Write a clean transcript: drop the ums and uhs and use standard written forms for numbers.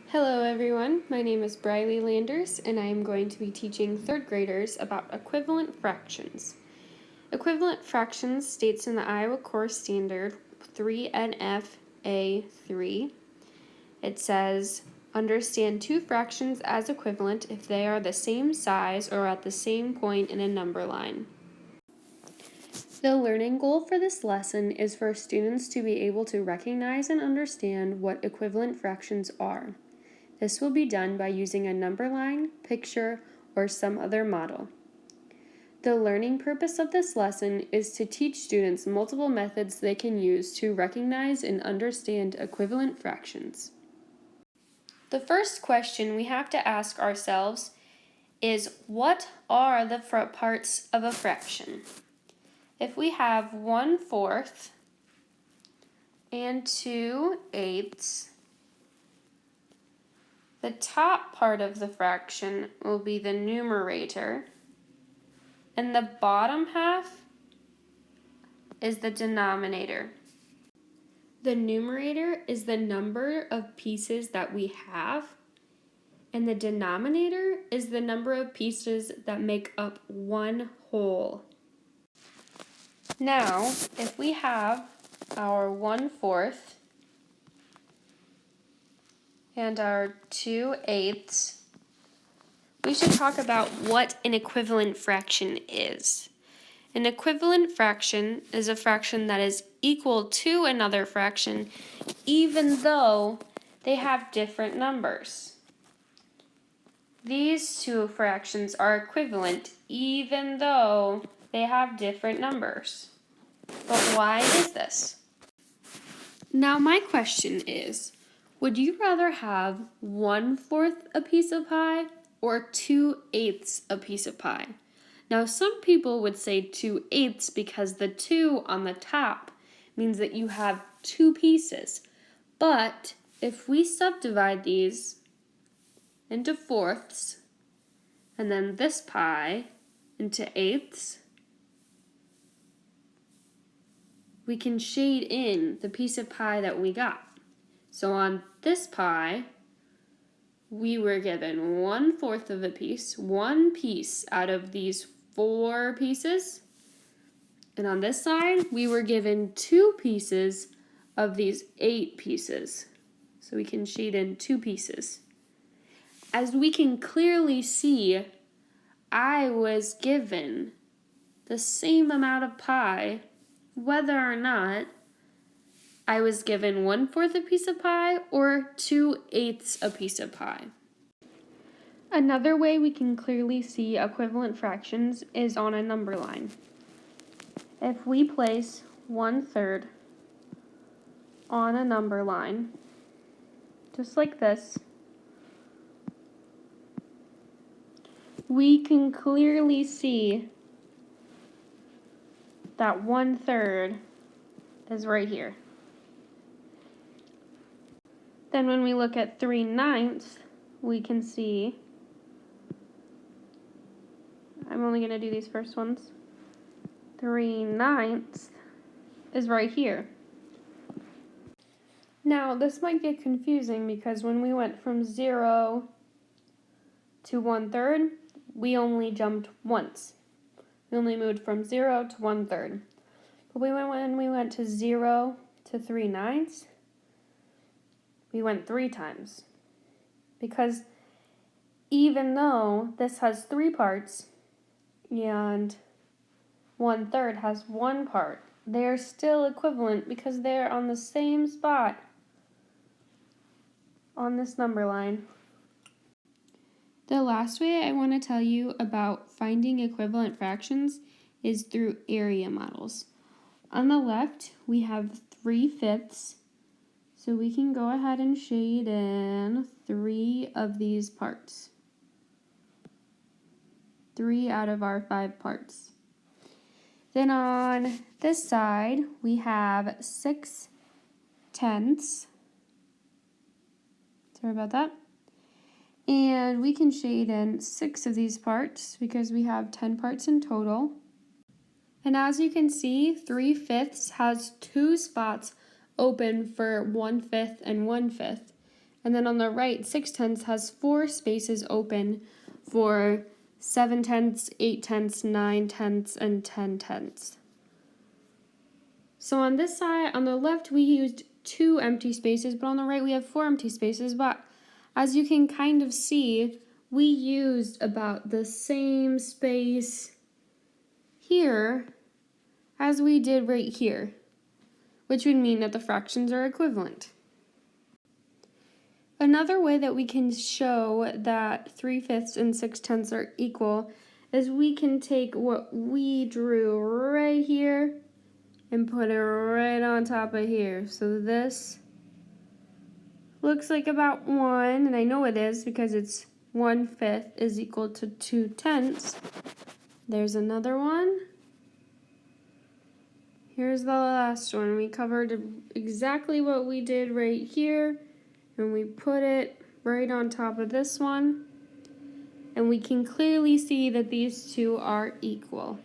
Hello everyone, my name is Briley Landers and I am going to be teaching third graders about equivalent fractions. Equivalent fractions states in the Iowa Core Standard 3NFA3. It says, understand two fractions as equivalent if they are the same size or at the same point in a number line. The learning goal for this lesson is for students to be able to recognize and understand what equivalent fractions are. This will be done by using a number line, picture, or some other model. The learning purpose of this lesson is to teach students multiple methods they can use to recognize and understand equivalent fractions. The first question we have to ask ourselves is, what are the parts of a fraction? If we have 1/4 and 2/8, the top part of the fraction will be the numerator, and the bottom half is the denominator. The numerator is the number of pieces that we have, and the denominator is the number of pieces that make up one whole. Now, if we have our 1/4 and our 2/8, we should talk about what an equivalent fraction is. An equivalent fraction is a fraction that is equal to another fraction even though they have different numbers. These two fractions are equivalent even though they have different numbers. But why is this? Now my question is, would you rather have 1/4 a piece of pie or 2/8 a piece of pie? Now some people would say 2/8 because the 2 on the top means that you have two pieces. But if we subdivide these into fourths and then this pie into eighths, we can shade in the piece of pie that we got. So on this pie, we were given 1/4 of a piece, one piece out of these 4 pieces. And on this side, we were given 2 pieces of these 8 pieces. So we can shade in 2 pieces. As we can clearly see, I was given the same amount of pie, whether or not I was given 1/4 a piece of pie or 2/8 a piece of pie. Another way we can clearly see equivalent fractions is on a number line. If we place 1/3 on a number line, just like this, we can clearly see that 1/3 is right here. Then when we look at 3/9, we can see, I'm only going to do these first ones, 3/9 is right here. Now this might get confusing because when we went from 0 to 1/3, we only jumped once. We only moved from 0 to 1/3. But when we went to 0 to 3/9, we went 3 times. Because even though this has 3 parts and 1/3 has 1 part, they're still equivalent because they're on the same spot on this number line. The last way I want to tell you about finding equivalent fractions is through area models. On the left, we have 3/5, so we can go ahead and shade in 3 of these parts. 3 out of our 5 parts. Then on this side, we have 6/10. Sorry about that. And we can shade in 6 of these parts because we have 10 parts in total. And as you can see, 3/5 has 2 spots open for 1/5 and 1/5. And then on the right, 6/10 has 4 spaces open for 7/10, 8/10, 9/10, and 10/10. So on this side, on the left, we used 2 empty spaces, but on the right, we have 4 empty spaces. But as you can kind of see, we used about the same space here as we did right here, which would mean that the fractions are equivalent. Another way that we can show that 3/5 and 6/10 are equal is we can take what we drew right here and put it right on top of here. So this looks like about 1, and I know it is because it's 1/5 is equal to 2/10. There's another one. Here's the last one. We covered exactly what we did right here, and we put it right on top of this one, and we can clearly see that these two are equal.